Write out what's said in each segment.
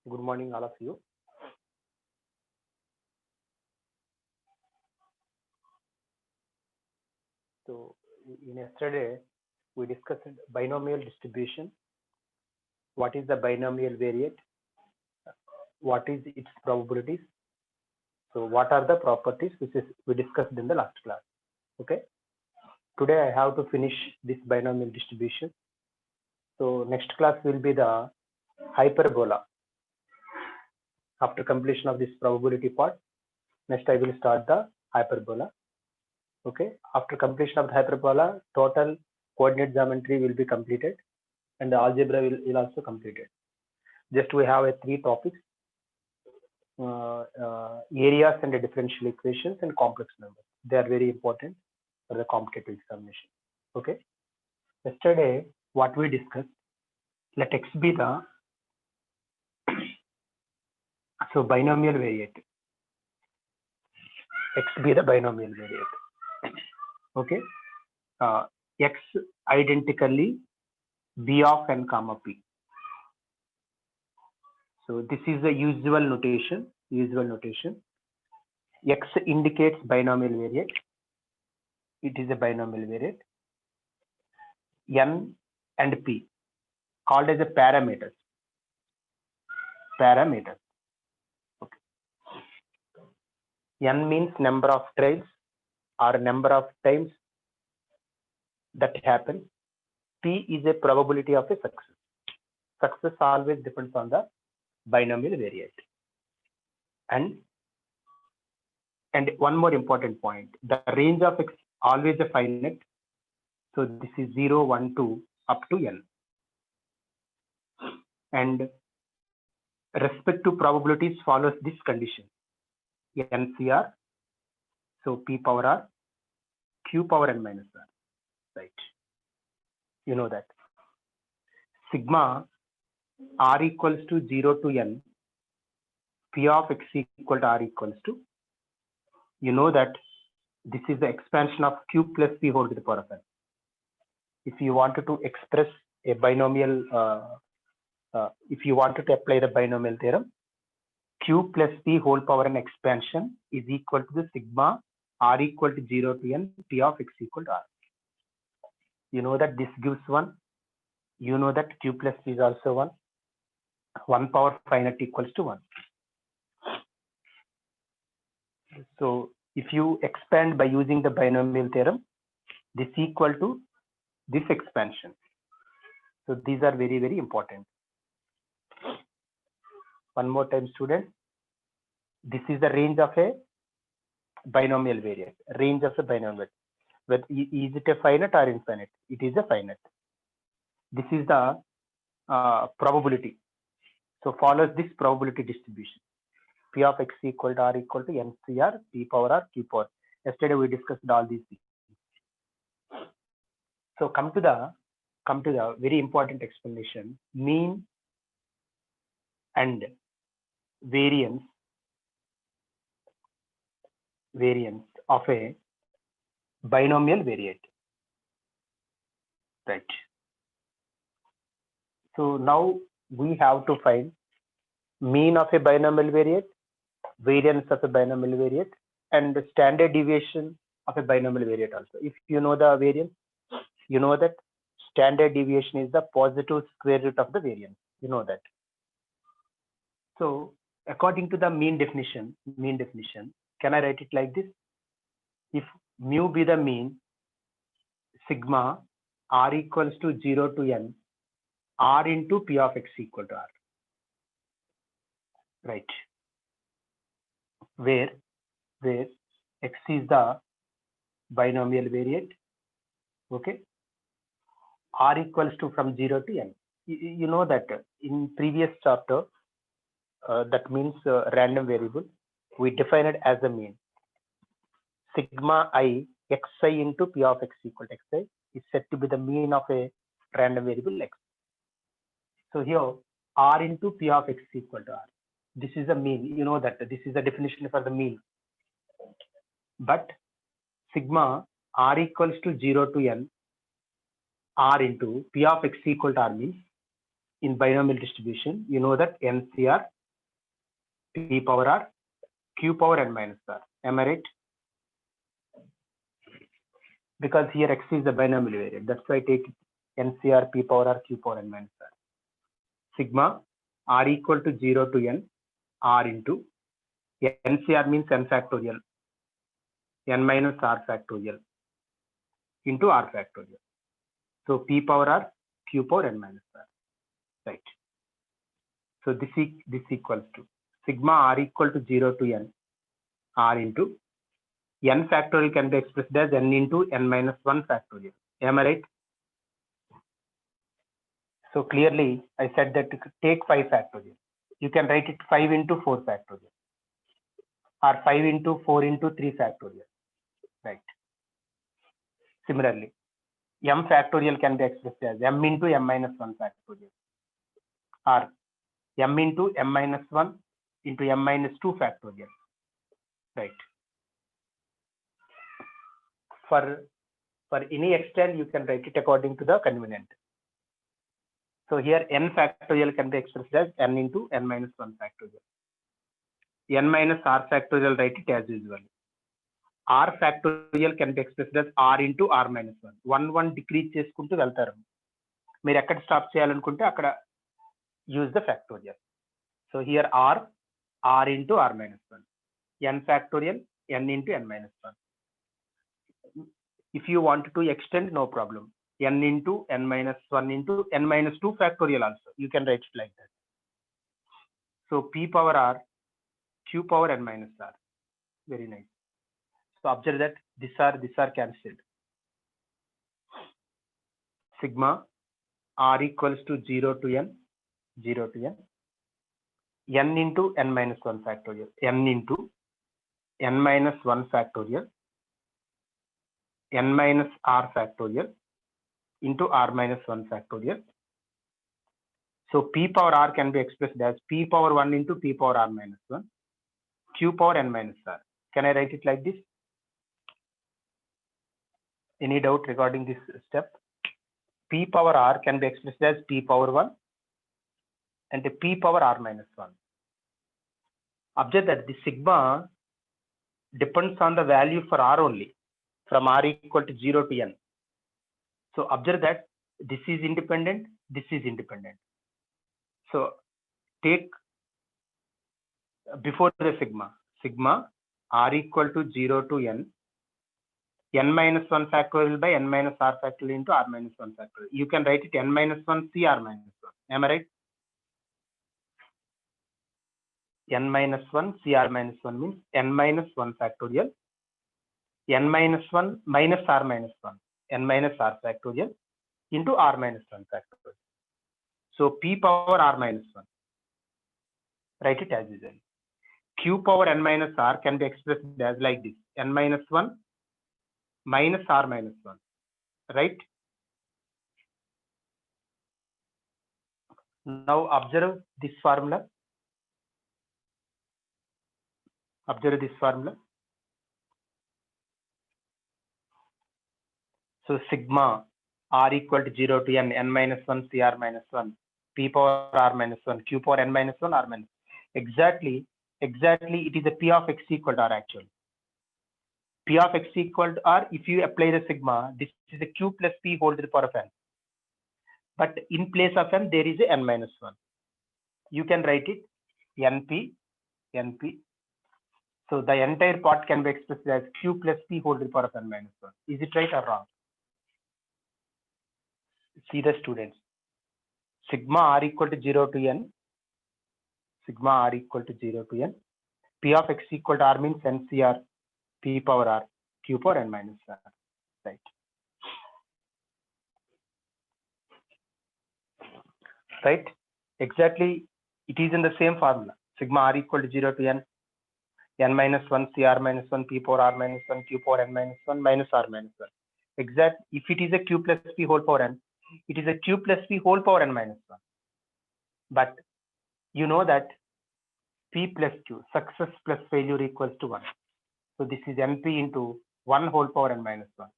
Good morning, all of you. So, in yesterday, we discussed binomial distribution. What is the binomial variate? What is its probabilities? So, what are the properties which is we discussed in the last class? Okay. Today, I have to finish this binomial distribution. So, next class will be the hyperbola. After completion of this probability part, next I will start the hyperbola. Okay. After completion of the hyperbola, total coordinate geometry will be completed and the algebra will also completed. Just we have three topics: areas and differential equations and complex numbers. They are very important for the competitive examination. Okay. Yesterday, what we discussed, let X be the binomial variate. X be the binomial variate. Okay. X identically B of n comma P. So this is the usual notation. X indicates binomial variate. It is a binomial variate. N and P called as a parameters. Okay. N means number of trials or number of times that happen. P is a probability of a success. Success always depends on the binomial variate. And one more important point, the range of X always a finite. So this is 0, 1, 2 up to n. And respective probabilities follows this condition. NCR, so P power R, Q power n minus R, right? You know that. Sigma R equals to 0 to n, P of X equal to R equals to, you know that this is the expansion of Q plus P whole to the power of n. If you wanted to express a binomial, if you wanted to apply the binomial theorem, Q plus P whole power n expansion is equal to the sigma R equal to 0 to n, P of X equal to R. You know that this gives 1. You know that Q plus P is also 1. 1 power finite equals to 1. So if you expand by using the binomial theorem, this equal to this expansion. So these are very, very important. One more time, students. This is the range of a binomial variate. Range of a binomial. But is it a finite or infinite? It is a finite. This is the probability. So follows this probability distribution. P of X equal to R equal to NCR, P power R, Q power. Yesterday we discussed all these things. So come to the very important explanation: mean and variance of a binomial variate. Right. So now we have to find mean of a binomial variate, variance of a binomial variate, and the standard deviation of a binomial variate also. If you know the variance, you know that standard deviation is the positive square root of the variance. You know that. So according to the mean definition, can I write it like this? If mu be the mean, sigma R equals to 0 to n, R into P of X equal to R. Right. Where X is the binomial variate. Okay. R equals to from 0 to n. You know that in previous chapter, that means random variable, we define it as a mean. Sigma I xi into P of X equal to xi is said to be the mean of a random variable x. So here R into P of X equal to R. This is a mean. You know that this is the definition for the mean. But sigma R equals to 0 to n, R into P of X equal to R means in binomial distribution, you know that NCR P power R, Q power n minus R. Am I right? Because here X is the binomial variable. That's why I take NCR P power R, Q power n minus R. Sigma R equal to 0 to n R into NCR means n factorial, n minus R factorial into R factorial. So P power R, Q power n minus R. Right. So this equals to sigma R equal to 0 to n R into n factorial can be expressed as n into n minus 1 factorial. Am I right? So clearly I said that take 5 factorial. You can write it 5 into 4 factorial or 5 into 4 into 3 factorial. Right. Similarly, m factorial can be expressed as m into m minus 1 factorial or m into m minus 1 into m minus 2 factorial. Right. For any extent, you can write it according to the convenient. So here n factorial can be expressed as n into n minus 1 factorial. N minus r factorial, write it as usual. R factorial can be expressed as r into r minus 1. 1 decrease చేసుకుంటూ వెళ్తారు. మీరు ఎక్కడ stop చేయాలనుకుంటే అక్కడ use the factorial. So here r into r minus 1. N factorial, n into n minus 1. If you want to extend, no problem. N into n minus 1 into n minus 2 factorial also. You can write it like that. So P power R, Q power n minus R. Very nice. So observe that these are cancelled. Sigma R equals to 0 to n, 0 to n. N into n minus 1 factorial. N into n minus 1 factorial. N minus r factorial into r minus 1 factorial. So P power R can be expressed as P power 1 into P power R minus 1, Q power n minus R. Can I write it like this? Any doubt regarding this step? P power R can be expressed as P power 1 and P power R minus 1. Observe that the sigma depends on the value for R only, from R equal to 0 to n. So observe that this is independent, this is independent. So take before the sigma R equal to 0 to n minus 1 factorial by n minus r factorial into r minus 1 factorial. You can write it n minus 1 c r minus 1. Am I right? N minus 1 c r minus 1 means n minus 1 factorial, n minus 1 minus r minus 1, n minus r factorial into r minus 1 factorial. So P power r minus 1. Write it as usual. Q power n minus r can be expressed as like this: n minus 1 minus r minus 1. Right? Now observe this formula. Observe this formula. So sigma r equal to 0 to n minus 1 c r minus 1, P power r minus 1, Q power n minus 1, r minus 1. Exactly it is a P of x equal to r actually. P of x equal to r, if you apply the sigma, this is a Q plus P whole to the power of n. But in place of n, there is a n minus 1. You can write it np. So the entire part can be expressed as Q plus P whole to the power of n minus 1. Is it right or wrong? See the students. Sigma r equal to 0 to n. Sigma r equal to 0 to n. P of x equal to r means NCR P power r, Q power n minus r. Right. Right. Exactly. It is in the same formula. Sigma r equal to 0 to n minus 1 c r minus 1, P power r minus 1, Q power n minus 1 minus r minus 1. Exact. If it is a Q plus P whole power n, it is a Q plus P whole power n minus 1. But you know that P plus Q, success plus failure equals to 1. So this is NP into 1 whole power n minus 1.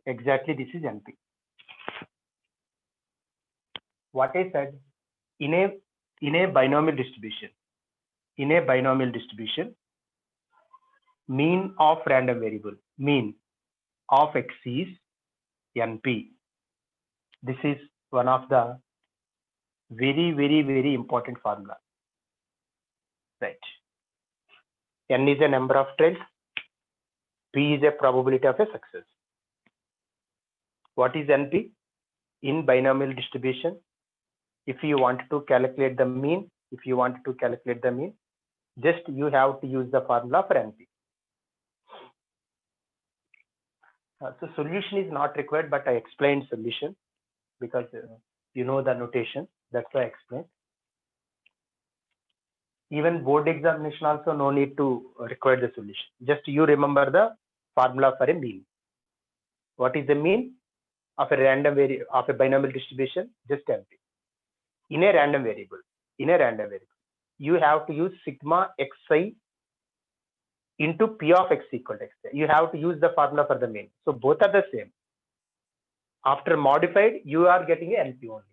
Exactly this is NP. What I said, in a binomial distribution, in a binomial distribution, mean of random variable, mean of x is NP. This is one of the very important formula, right? N is a number of trails, P is a probability of a success. What is NP? In binomial distribution, if you want to calculate the mean, just you have to use the formula for NP. So solution is not required, but I explained solution because you know the notation. That's why I explained. Even board examination also no need to require the solution. Just you remember the formula for a mean. What is the mean of a random of a binomial distribution? Just NP. In a random variable, you have to use sigma xi into p of x equal to xi. You have to use the formula for the mean. So both are the same. After modified, you are getting a NP only.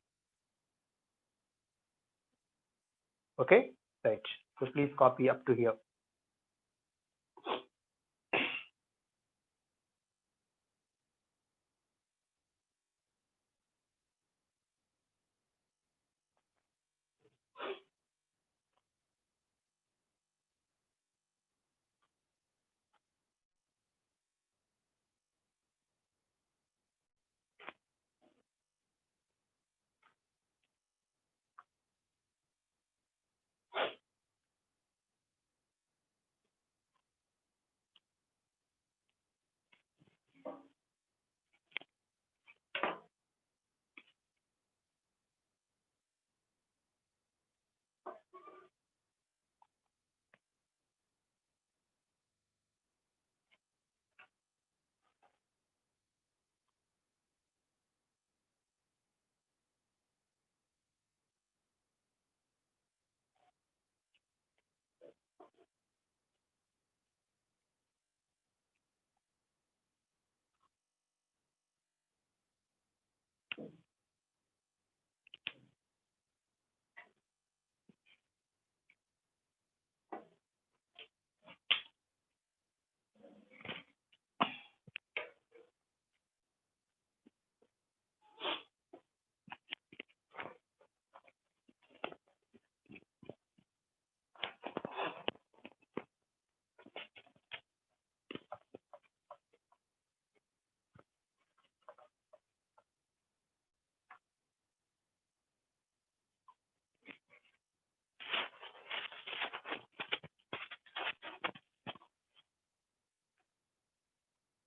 Okay, right. So please copy up to here.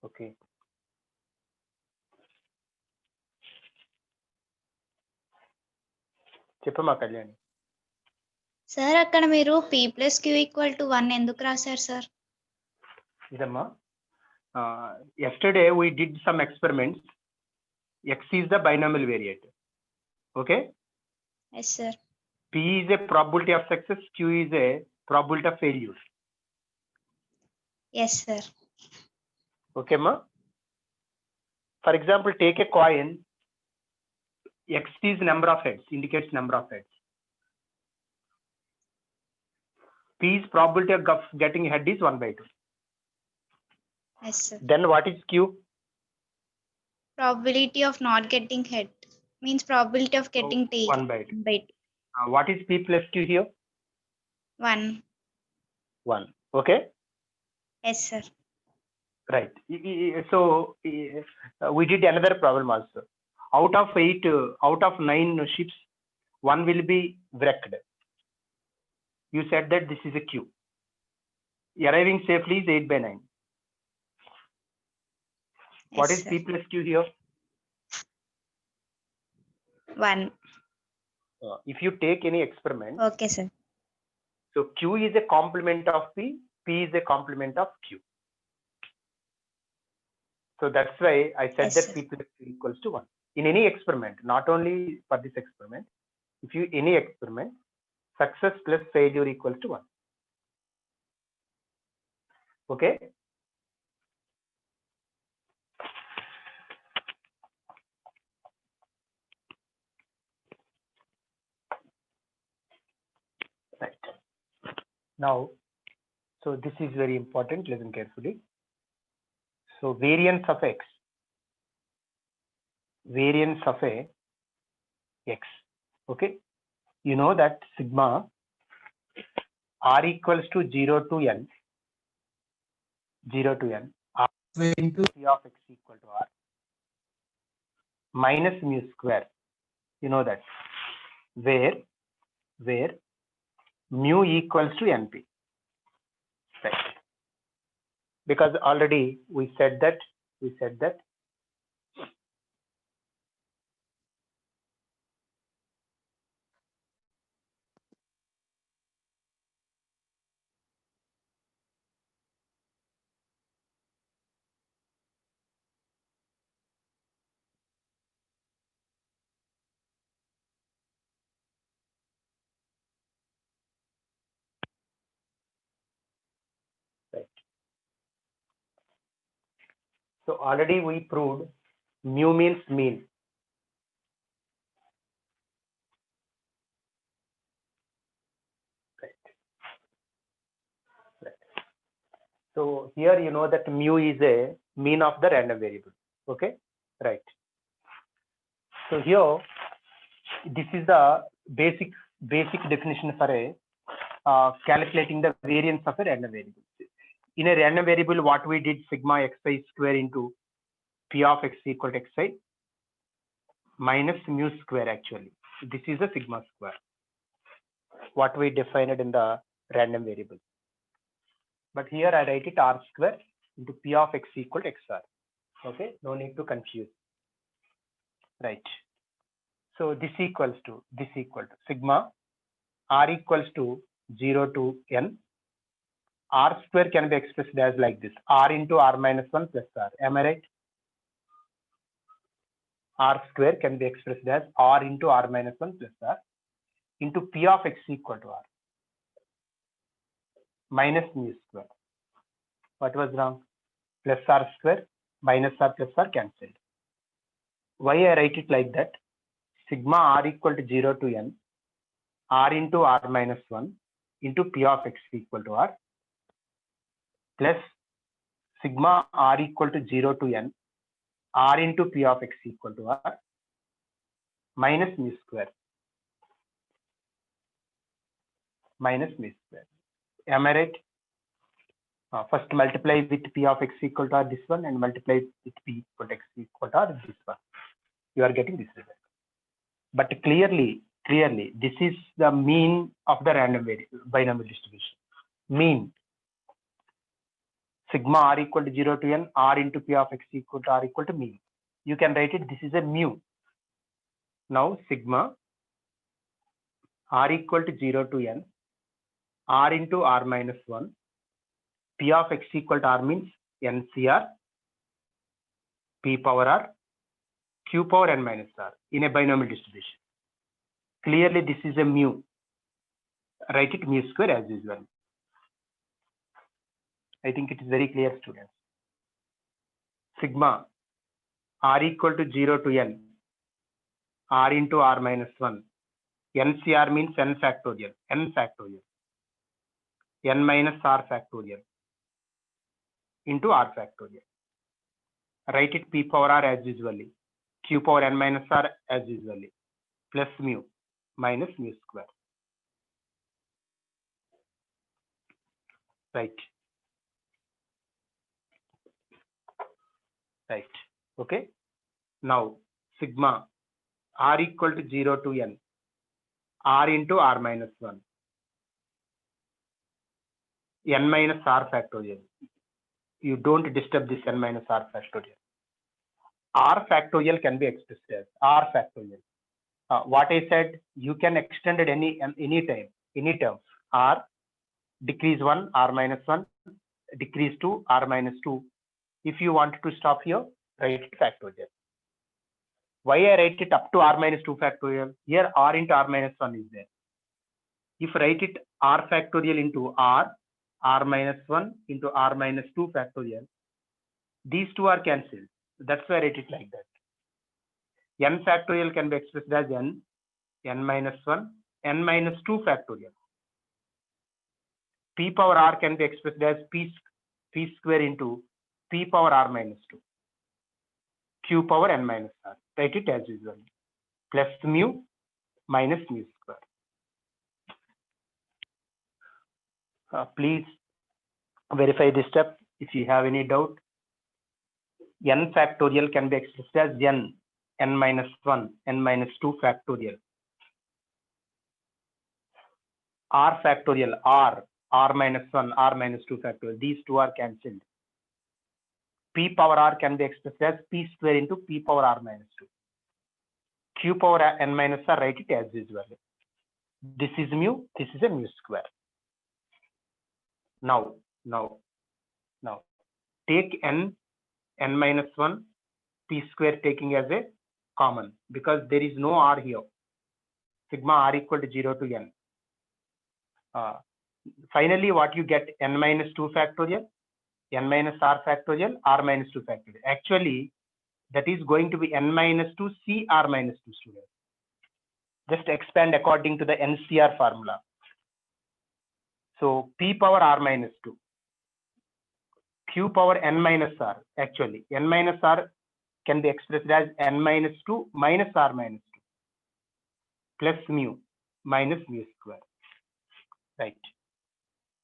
Okay. చెప్పమ్మా Kalyani. Sir అక్కడ మీరు p + q = 1 ఎందుకు రాశారు sir? ఇదమ్మా, yesterday we did some experiments. X is the binomial variate. Okay. Yes sir. P is a probability of success, Q is a probability of failure. Yes sir. Okay ma. For example, take a coin. X is number of heads, indicates number of heads. P's probability of getting head is 1/2. Yes sir. Then what is Q? Probability of not getting head means probability of getting tail. 1/2. What is P plus Q here? 1. 1. Okay. Yes sir. Right. So we did another problem also. Out of 9 ships, 1 will be wrecked. You said that this is a Q. Arriving safely is 8/9. What Yes, is sir. P plus Q here? 1. If you take any experiment, Okay sir. so Q is a complement of P, P is a complement of Q. So that's why I said Yes, that sir. P plus Q equals to 1. In any experiment, not only for this experiment, if you any experiment, success plus failure equals to 1. Okay. Right. Now, so this is very important, listen carefully. So variance of x, variance of a x, okay? You know that sigma r equals to 0 to n, 0 to n, r into p of x equal to r minus mu square. You know that, where mu equals to np, right? Because already we said that, right? So already we proved mu means mean. Right. Right. So here you know that mu is a mean of the random variable. Okay, right. So here this is the basic definition for a calculating the variance of a random variable. In a random variable, what we did, sigma xi square into p of x equal to xi minus mu square. Actually, this is a sigma square, what we defined in the random variable. But here I write it r square into p of x equal to xr. Okay, no need to confuse. Right. So this equals to sigma r equals to 0 to n. R square can be expressed as like this, r into r minus 1 plus r. Am I right? R square can be expressed as r into r minus 1 plus r into p of x equal to r minus mu square. What was wrong? Plus r square minus r plus r cancelled. Why I write it like that? Sigma r equal to 0 to n, r into r minus 1 into p of x equal to r plus sigma r equal to 0 to n, r into p of x equal to r minus mu square. Minus mu square. Am I right? First multiply with p of x equal to r this one, and multiply with p equal to x equal to r this one. You are getting this result. But clearly, this is the mean of the random variable binomial distribution. Mean. Sigma r equal to 0 to n, r into p of x equal to r equal to mean. You can write it, this is a mu. Now sigma r equal to 0 to n, r into r minus 1, p of x equal to r means ncr, p power r, q power n minus r in a binomial distribution. Clearly this is a mu. Write it mu square as usual. I think it is very clear, students. Sigma r equal to 0 to n, r into r minus 1. NCR means n factorial, n minus r factorial into r factorial. Write it p power r as usually, q power n minus r as usually, plus mu minus mu square. Right. Okay. Now sigma r equal to 0 to n, r into r minus 1, n minus r factorial. You don't disturb this n minus r factorial. R factorial can be expressed as r factorial. What I said, you can extend it any time, any term. R decrease 1, r minus 1, decrease 2, r minus 2. If you want to stop here, write it factorial. Why I write it up to r minus 2 factorial? Here r into r minus 1 is there. If write it r factorial into r minus 1 into r minus 2 factorial, these two are cancelled. That's why I write it like that. N factorial can be expressed as n minus 1, n minus 2 factorial. P power r can be expressed as p square into p power r minus 2, q power n minus r. Write it as usual, plus mu minus mu square. Please verify this step if you have any doubt. N factorial can be expressed as n minus 1, n minus 2 factorial. R factorial, r minus 1, r minus 2 factorial. These two are cancelled. P power r can be expressed as p square into p power r minus 2. Q power n minus r, write it as usual. This is mu, this is a mu square. Now, take n minus 1, p square taking as a common, because there is no r here. Sigma r equal to 0 to n. Finally, what you get, n minus 2 factorial, n minus r factorial, r minus 2 factorial. Actually, that is going to be n minus 2 c r minus 2 students. Just expand according to the NCR formula. So p power r minus 2, q power n minus r. Actually, n minus r can be expressed as n minus 2 minus r minus 2 plus mu minus mu square. Right.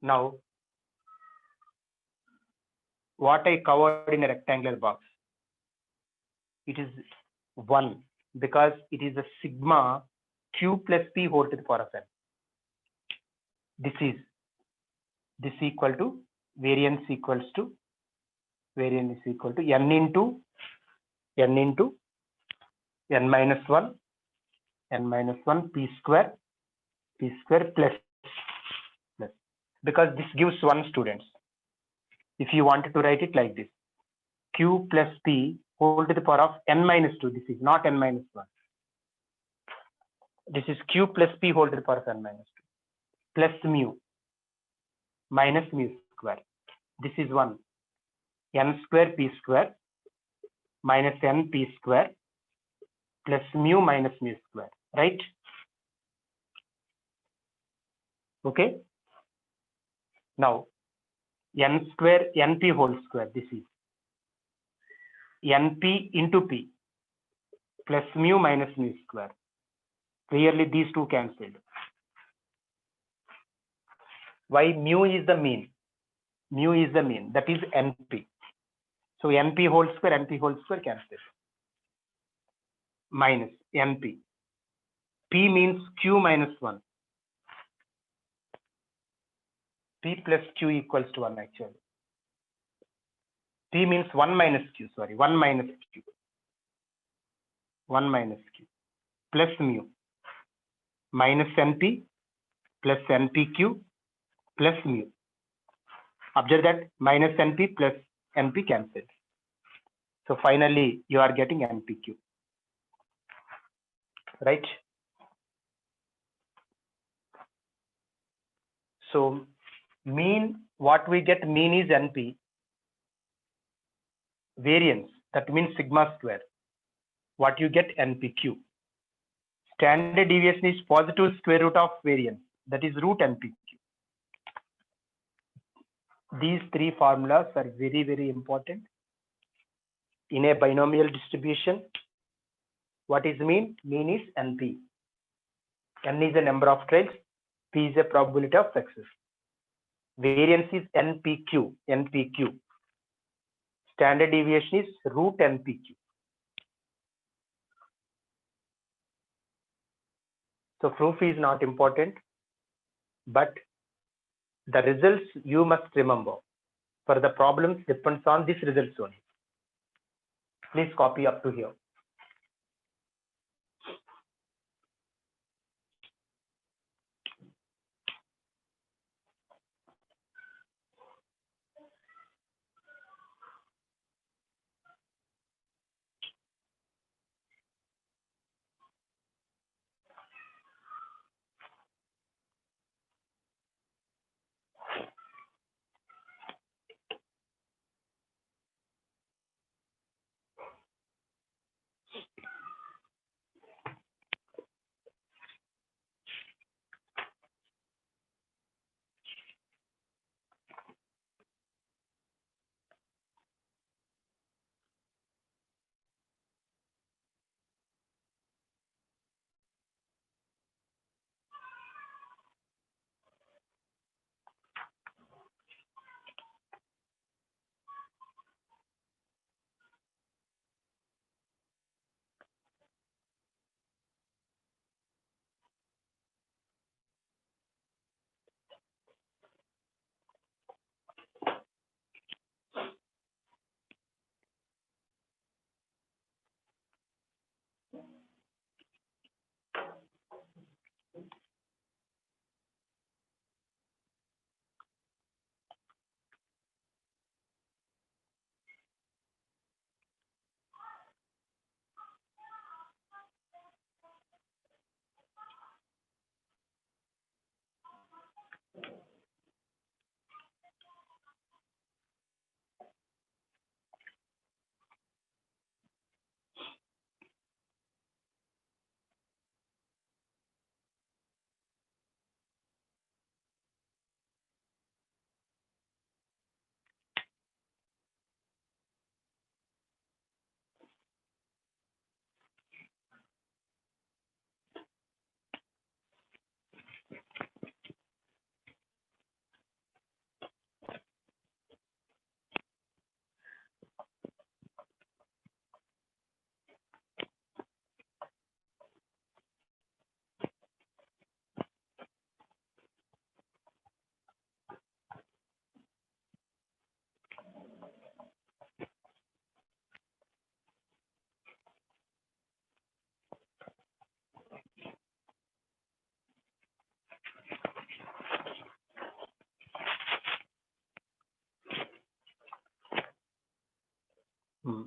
Now, what I covered in a rectangular box, it is 1 because it is a sigma q plus p whole to the power of n. This equal to variance equals to n into n minus 1 p square plus because this gives 1 students. If you wanted to write it like this, q plus p whole to the power of n minus 2. This is not n minus 1. This is q plus p whole to the power of n minus 2 plus mu minus mu square. This is 1. N square p square minus n p square plus mu minus mu square. Right? Okay. Now, n square np whole square. This is np into p plus mu minus mu square. Clearly, these two cancelled. Why? Mu is the mean. Mu is the mean. That is np. So np whole square cancelled. Minus np. P means q minus 1. P plus q equals to 1 actually. P means 1 minus q, sorry, 1 minus q. 1 minus q plus mu minus np plus npq plus mu. Observe that minus np plus np cancelled. So finally, you are getting npq. Right? So mean, what we get mean is np. Variance, that means sigma square. What you get npq. Standard deviation is positive square root of variance, that is root npq. These three formulas are very, very important. In a binomial distribution, what is mean? Mean is np. N is the number of trials, p is the probability of success. Variance is npq. Standard deviation is root npq. So proof is not important, but the results you must remember. For the problems depends on this results only. Please copy up to here.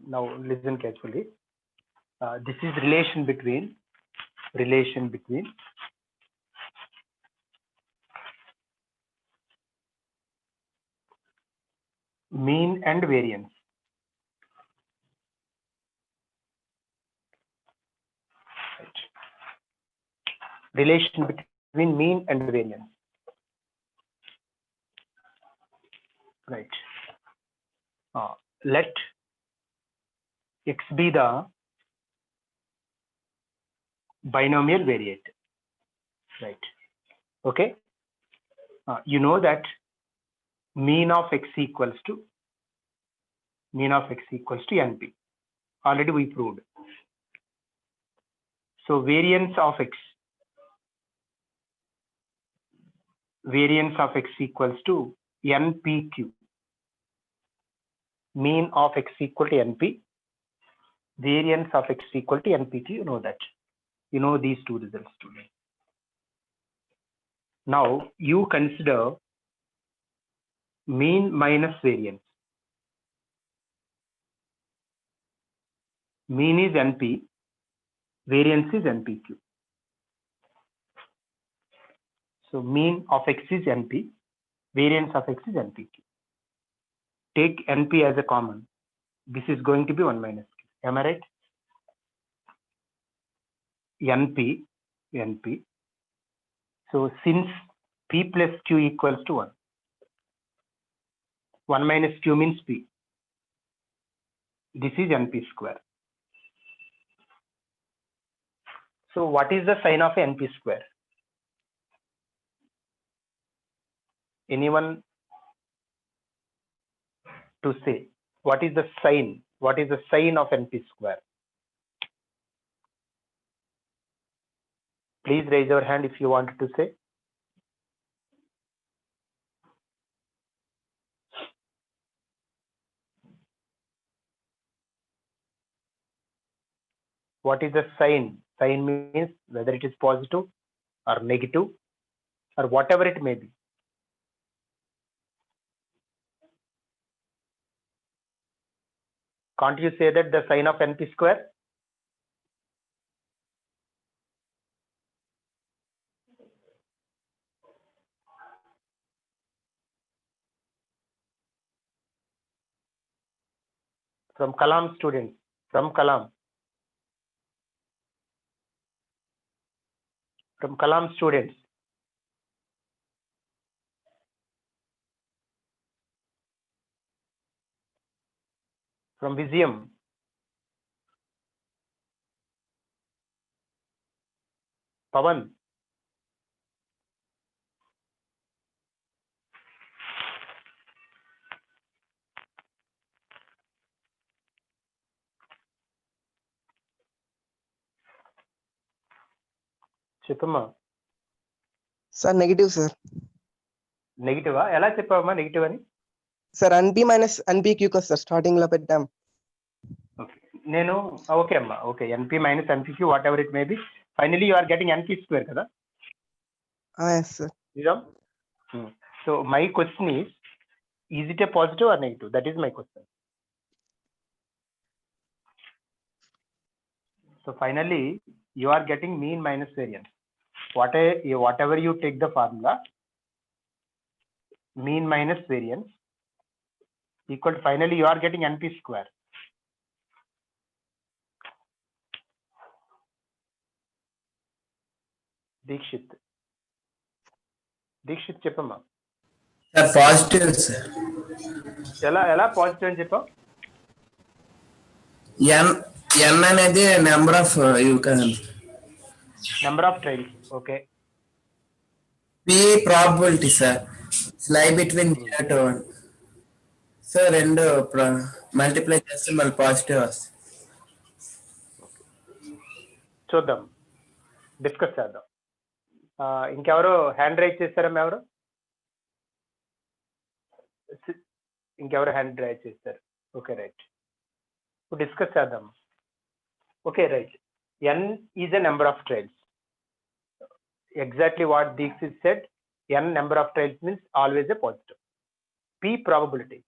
Now listen carefully. This is relation between mean and variance. Right. Relation between mean and variance. Right. Let x be the binomial variate. Right. Okay. You know that mean of x equals to NP. Already we proved. So variance of x equals to NPQ. Mean of x equal to NP. Variance of x equal to NPQ. You know that. You know these two results today. Now you consider mean minus variance. Mean is NP, variance is NPQ. So mean of x is NP, variance of x is NPQ. Take NP as a common. This is going to be 1 minus Q. Am I right? NP. So since P plus Q equals to 1, 1 minus Q means P. This is NP square. So what is the sign of NP square? Anyone to say what is the sign? What is the sign of NP square? Please raise your hand if you wanted to say. What is the sign? Sign means whether it is positive or negative or whatever it may be. Can't you say that the sign of NP square? From Kalam students, from Kalam students. From Visium. Pavan. చెప్పమ్మా. Sir negative sir. నెగిటివా? ఎలా చెప్పావమ్మా negative అని? Sir NP minus NPQ కదా sir starting లో పెట్టాం. Okay నేను okay అమ్మా okay NP minus NPQ whatever it may be finally you are getting NP square కదా? yes sir. So my question is it a positive or negative? That is my question. So finally you are getting mean minus variance. Whatever you take the formula, mean minus variance equal to finally you are getting NP square. Dikshit చెప్పమ్మా. Positive sir. ఎలా positive అని చెప్పావు? n అనేది number of trials. Okay. p probability sir. Lie between 0 to 1. So రెండు multiply చేస్తే మళ్ళీ positive వస్తుంది. చూద్దాం, డిస్కస్ చేద్దాం. ఇంకెవరు హ్యాండ్ రైజ్ చేస్తారమ్మా? ఇంకెవరు హ్యాండ్ రైజ్ చేస్తారు? ఓకే రైట్, ఇప్పుడు డిస్కస్ చేద్దాం. Okay right, n is a number of trails. Exactly what Dixit said, n number of trails means always a positive. P probability.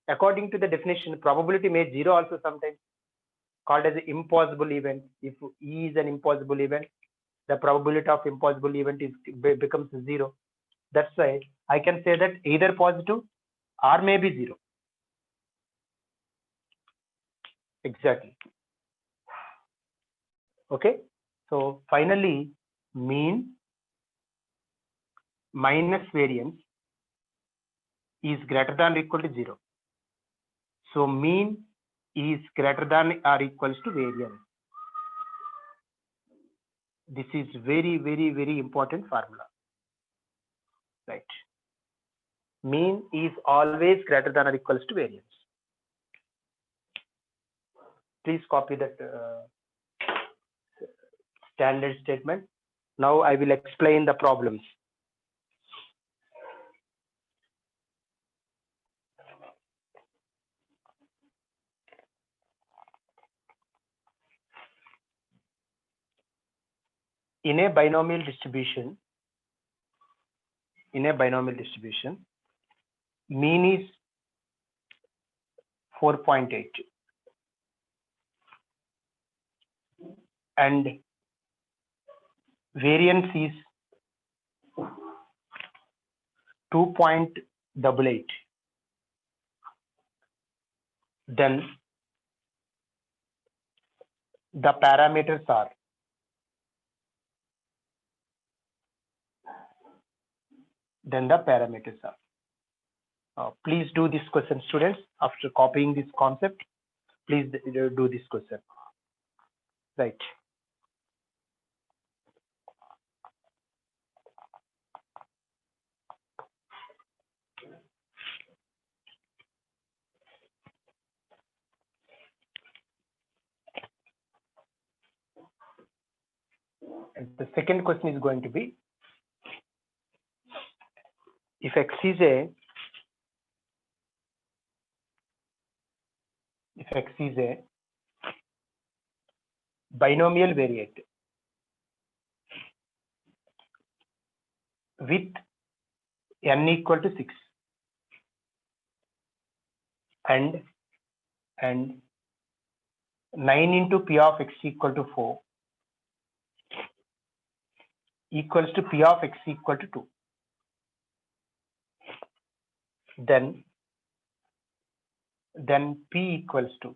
according to the definition, probability may 0 also sometimes called as an impossible event. If E is an impossible event, the probability of impossible event becomes 0. That's why I can say that either positive or maybe 0. Exactly. Okay. So finally, mean minus variance is greater than or equal to 0. So mean is greater than or equals to variance. This is very, very, very important formula. Right. Mean is always greater than or equals to variance. Please copy that standard statement. Now I will explain the problems. In a binomial distribution, mean is 4.8 and variance is 2.88. Then the parameters are please do this question, students. After copying this concept, please do this question. Right. And the second question is going to be, if X is a binomial variate with n equal to 6 and 9 into P of X equal to 4 equals to P of X equal to 2. Then P equals to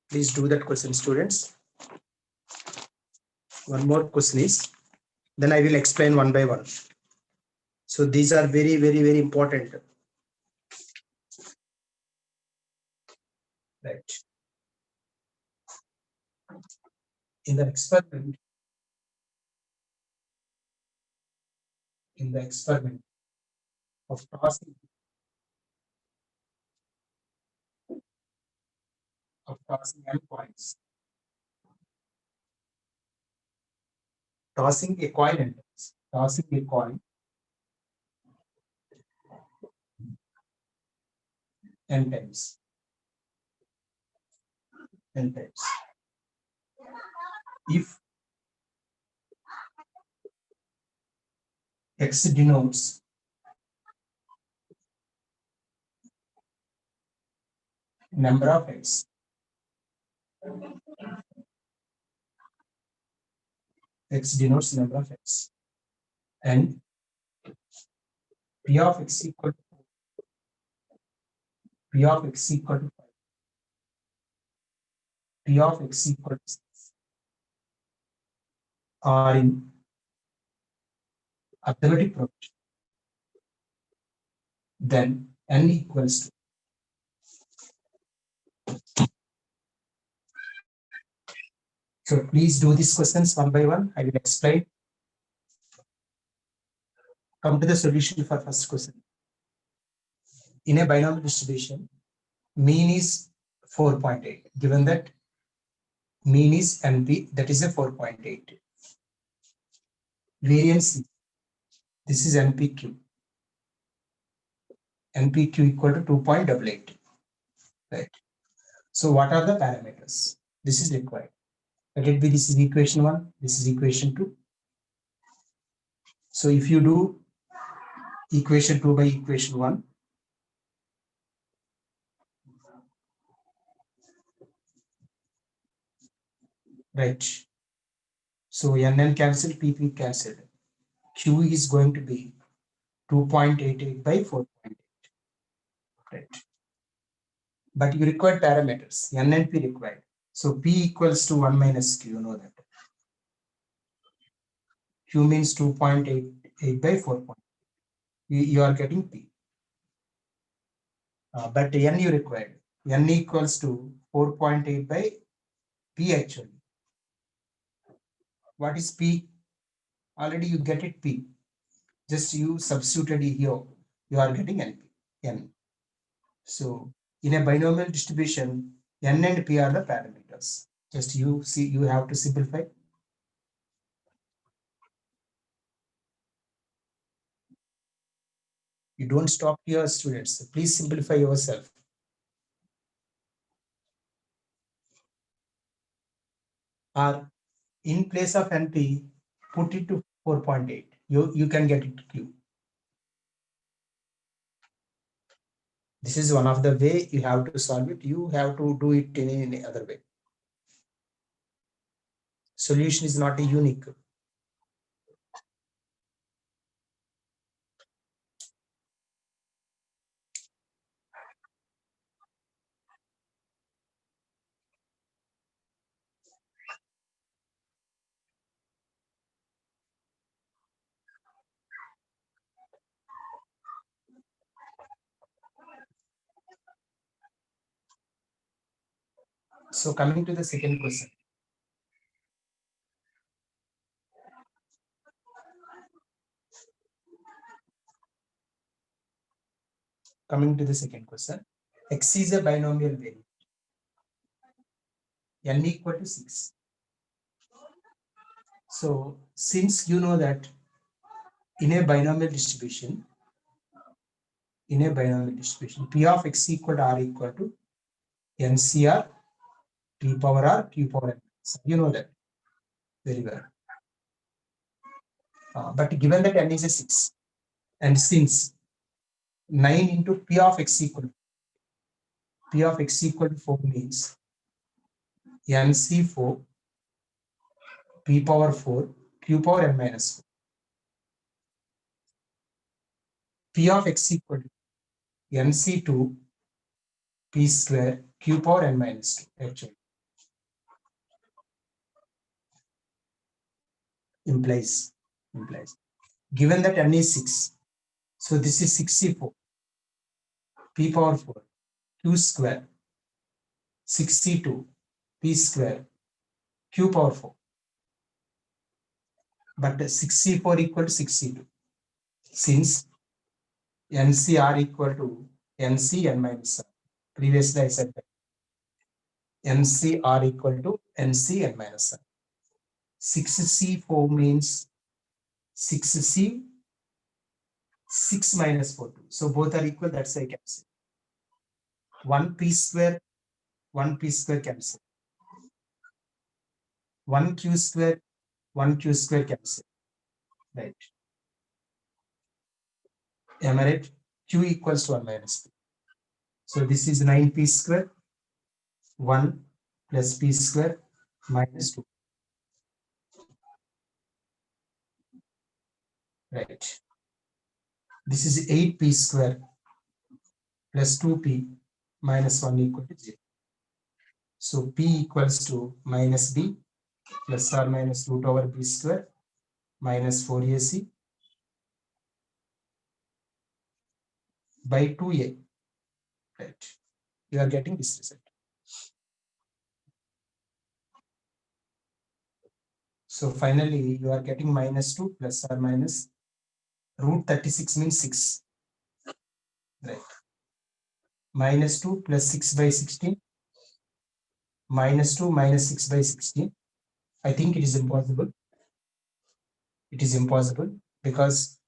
please do that question, students. One more question is, then I will explain one by one. So these are very, very, very important. Right. In the experiment of tossing m coins, tossing a coin n times. If X denotes number of X, X denotes number of X, and P of x equal to P of x equal to 5, P of x equal to 6 are in arithmetic progression, then n equals to so please do these questions one by one. I will explain. Come to the solution for first question. In a binomial distribution, mean is 4.8. Given that mean is NP, that is a 4.8. Variance, this is NPQ. NPQ equal to 2.88. Right. So what are the parameters? This is required. Let it be, this is equation 1, this is equation 2. So if you do equation 2 by equation 1, right. So NN cancelled, PP cancelled. Q is going to be 2.88 by 4.8. Right. But you require parameters, N and P required. So P equals to 1 minus Q, you know that. Q means 2.88 by 4. You are getting P. But N you required. N equals to 4.8 by P actually. What is P? Already you get it P. Just you substituted it here. You are getting NP. N. So in a binomial distribution, N and P are the parameters. Just you see, you have to simplify. You don't stop here, students. Please simplify yourself. Or in place of NP, put it to 4.8. You can get it Q. This is one of the way you have to solve it. You have to do it in any other way. Solution is not a unique. So coming to the second question. Coming to the second question. X is a binomial variable. N equal to 6. So since you know that in a binomial distribution, P of X equal to R equal to NCR P power R Q power N. So you know that very well. But given that N is a 6, and since 9 into P of X equal to 4 means NC4 P power 4 Q power N minus 4. P of X equal to NC2 P square Q power N minus 2 actually. Implies. Given that N is 6, so this is 64 P power 4 Q square 62 P square Q power 4. But 64 equal to 62. Since NCR equal to NC N minus R. Previously I said that NCR equal to NC N minus R. 6C4 means 6C 6 minus 4. So both are equal, that's why I cancel. 1 P square cancel. 1 Q square cancel. Right. Am I right? Q equals to 1 minus P. So this is 9P square, 1 plus P square minus 2. right? This is 8p square plus 2p minus 1 equal to 0. So p equals to minus b plus or minus root over b square minus 4ac by 2a, right? You are getting this result. So finally, you are getting minus 2 plus or minus root 36 means 6, right? Minus 2 plus 6 by 16, minus 2 minus 6 by 16. I think it is impossible. It is impossible because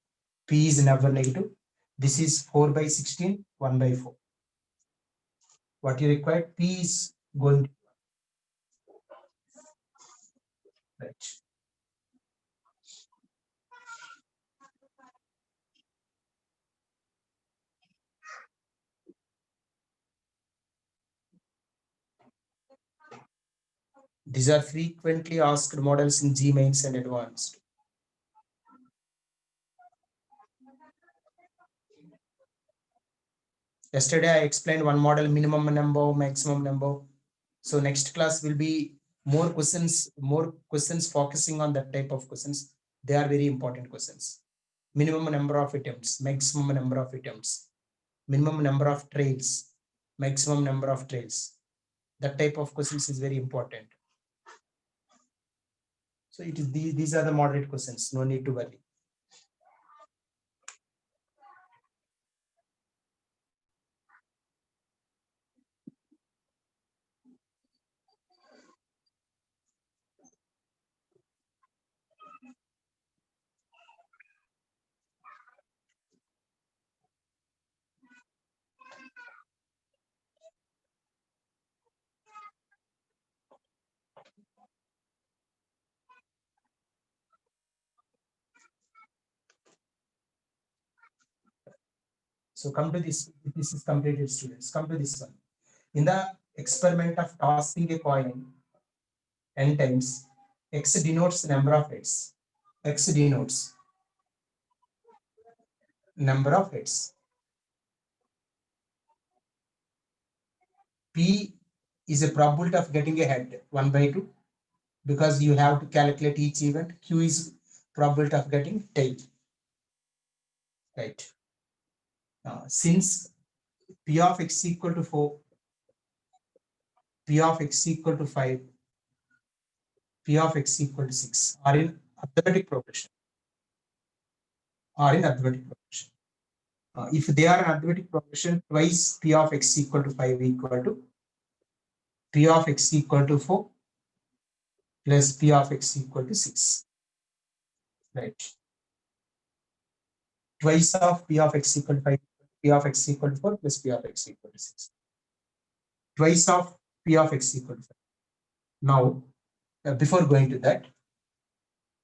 p is never negative. This is 4 by 16, 1 by 4. What you require, p is going to, right? These are frequently asked models in G mains and advanced. Yesterday I explained one model, minimum number, maximum number. So next class will be more questions focusing on that type of questions. They are very important questions. Minimum number of attempts, maximum number of attempts, minimum number of trails, maximum number of trails. That type of questions is very important. So it is these are the moderate questions. No need to worry. So come to this. This is completed, students. Come to this one. In the experiment of tossing a coin n times, x denotes number of heads. X denotes number of heads. P is a probability of getting a head 1 by 2 because you have to calculate each event. Q is probability of getting tail. Right. Since P of x equal to 4, P of x equal to 5, P of x equal to 6 are in arithmetic progression. If they are in arithmetic progression, twice P of x equal to 5 equal to P of x equal to 4 plus P of x equal to 6. Right. Twice of P of x equal to 5, P of x equal to 4 plus P of x equal to 6. Twice of P of x equal to 5. Now, before going to that,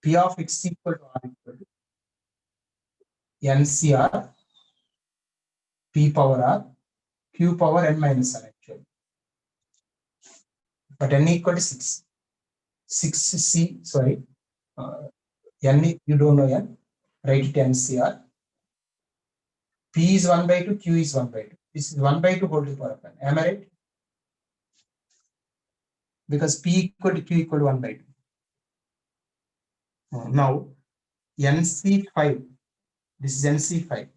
P of x equal to R equal to NCR P power R Q power n minus R actually. But n equal to 6. 6C, sorry. N, you don't know n. Write it NCR. P is 1 by 2, Q is 1 by 2. This is 1 by 2 whole to the power of n. Am I right? Because P equal to Q equal to 1 by 2. Now, NC5, this is NC5,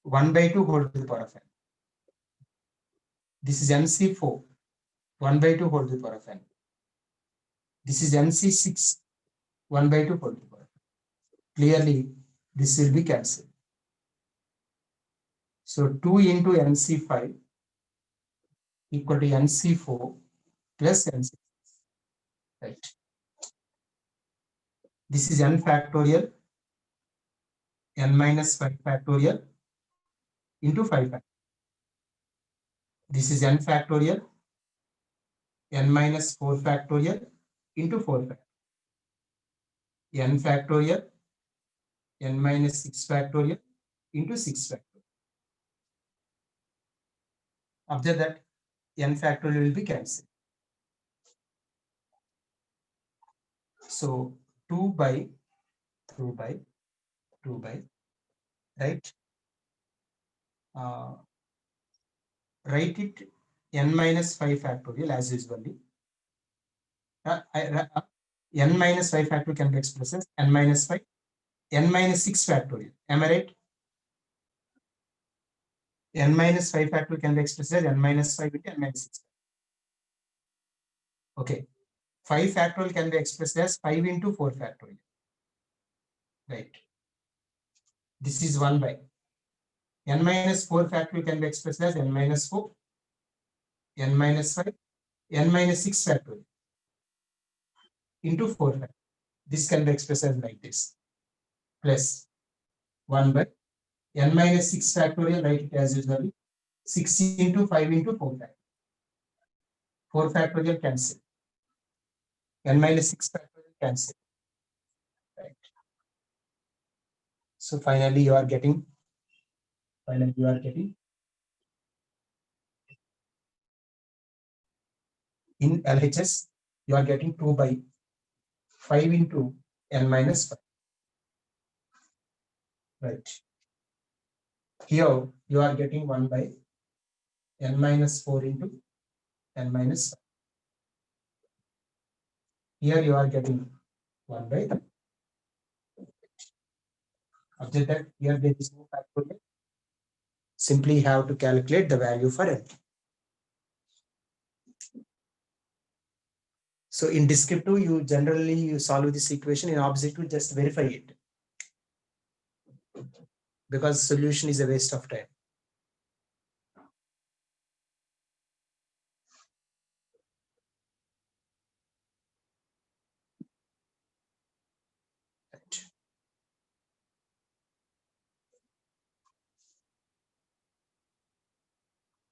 1 by 2 whole to the power of n. This is NC4, 1 by 2 whole to the power of n. This is NC6, 1 by 2 whole to the power of n. Clearly, this will be cancelled. So 2 into NC5 equal to NC4 plus NC6. Right. This is n factorial, n minus 5 factorial into 5 factorial. This is n factorial, n minus 4 factorial into 4 factorial. N factorial, n minus 6 factorial into 6 factorial. After that, n factorial will be cancelled. So 2 by 2 by, right? Write it n minus 5 factorial as usually. N minus 5 factorial can be expressed as n minus 5, n minus 6 factorial. Am I right? N minus 5 factorial can be expressed as n minus 5 into n minus 6. Okay. 5 factorial can be expressed as 5 into 4 factorial. Right. This is 1 by. N minus 4 factorial can be expressed as n minus 4, n minus 5, n minus 6 factorial into 4 factorial. This can be expressed as like this. Plus 1 by n minus 6 factorial, write it as usually. 6 into 5 into 4 factorial. 4 factorial cancel. N minus 6 factorial cancel. Right. So finally you are getting in LHS, you are getting 2 by 5 into n minus 5. Right. Here you are getting 1 by n minus 4 into n minus 5. Here you are getting 1 by. Observe that here there is no factorial. Simply have to calculate the value for n. So in descriptive, you generally solve this equation. In objective, just verify it, because solution is a waste of time. Right.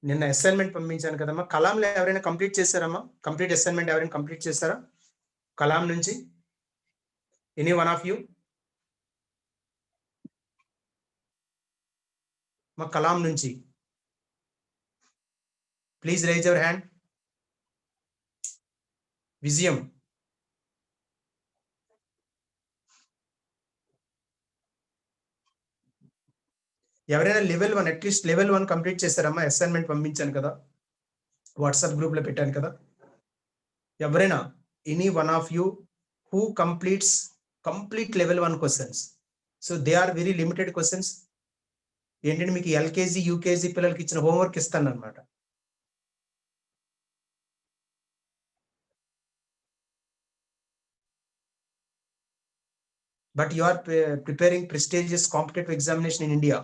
నిన్న assignment పంపించాను కదమ్మా, కలాంలో ఎవరైనా complete చేశారమ్మా? Complete assignment ఎవరైనా complete చేశారా కలాం నుంచి? Any one of you? మా కలాం నుంచి please raise your hand. Vijayam, ఎవరైనా లెవెల్ 1 అట్లీస్ట్ లెవెల్ 1 కంప్లీట్ చేశారమ్మా? అసైన్మెంట్ పంపించాను కదా, వాట్సాప్ గ్రూప్ లో పెట్టాను కదా. ఎవరైనా any one of you who complete level 1 questions. So they are very limited questions. ఏంటంటే మీకు ఎల్కేజీ యూకేజీ పిల్లలకి ఇచ్చిన హోంవర్క్ ఇస్తాను అనమాట. But you are preparing prestigious competitive examination in India.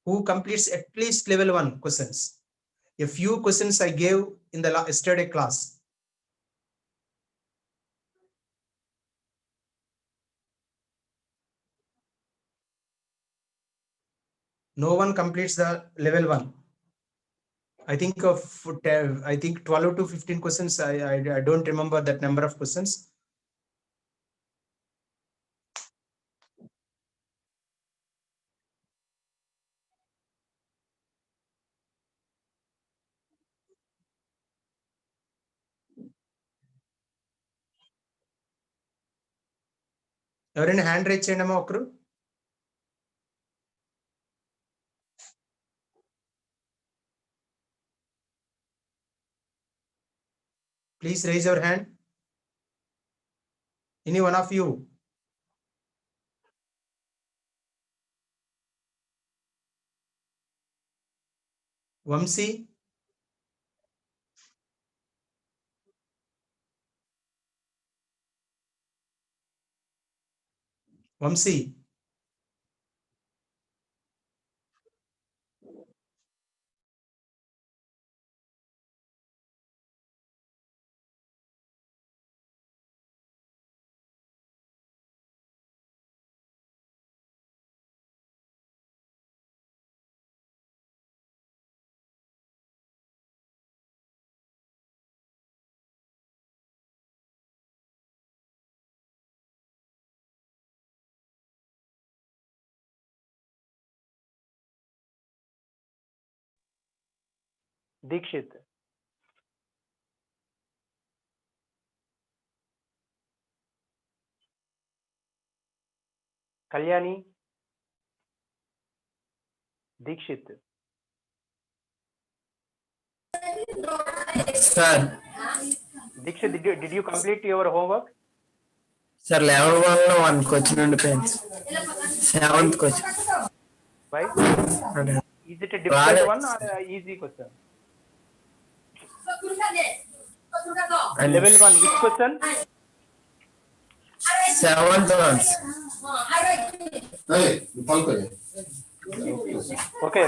Who completes at least level 1 questions? A few questions I gave in the yesterday class. No one completes the level 1. I think 12 to 15 questions. I don't remember that number of questions. ఎవరైనా hand raise చేయండి అమ్మా ఒకరు. Please raise your hand. Any one of you? Vamsi? Vamsi? Dikshit. Kalyani, Dikshit. Sir, Dikshit, did you complete your homework? sir, level 1 question undipoyinది. 7th question. Why? అదే. Is it a difficult Right. one or a easy question? And Level 1, which question? 7th one. Okay.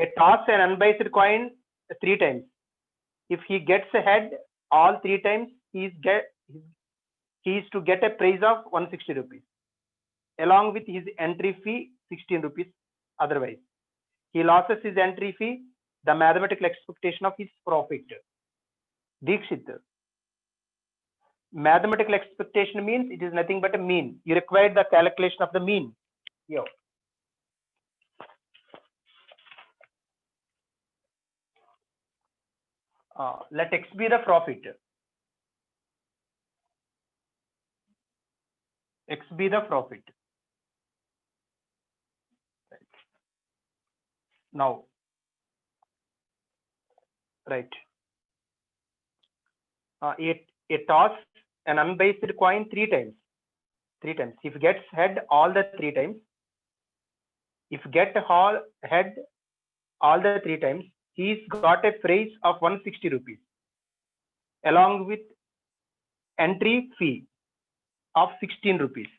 A toss an unbiased coin 3 times. If he gets ahead all 3 times, he is to get a prize of 160 rupees along with his entry fee 16 rupees. Otherwise, he loses his entry fee, the mathematical expectation of his profit. Dikshit, mathematical expectation means it is nothing but a mean. You require the calculation of the mean. Yo. Let x be the profit. X be the profit. Right. Now, right. A toss an unbiased coin 3 times. 3 times. If gets head all the 3 times, if get head all the 3 times, he's got a prize of 160 rupees along with entry fee of 16 rupees.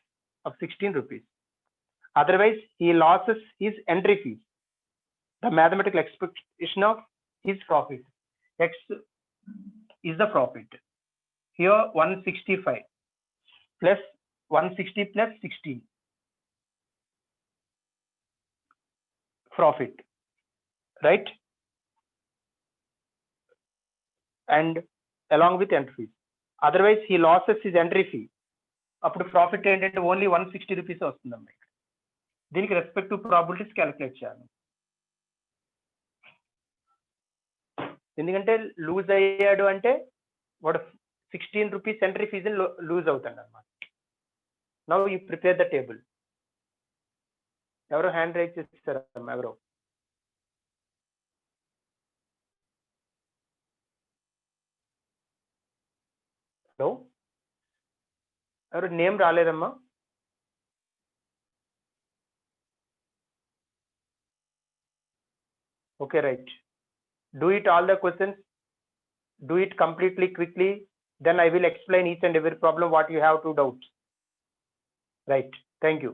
Otherwise, he loses his entry fees, the mathematical expectation of his profit. X is the profit. Here 165 plus 160 plus 16. Profit. Right? And along with entry fees. Otherwise, he loses his entry fee. అప్పుడు profit ఏంటంటే only 160 rupees వస్తుందమ్మా. దీనికి respective probabilities calculate చేయాలి. ఎందుకంటే loose అయ్యాడు అంటే వాడు 16 rupees entry fee loose అవుతాడు అనమాట. Now you prepare the table. ఎవరో హ్యాండ్ రైజ్ చేస్తారమ్మా? ఎవరో హలో, ఎవరు name రాలేదమ్మా? Okay, right. Do it all the questions. Do it completely quickly. Then I will explain each and every problem what you have to doubt. Right. Thank you.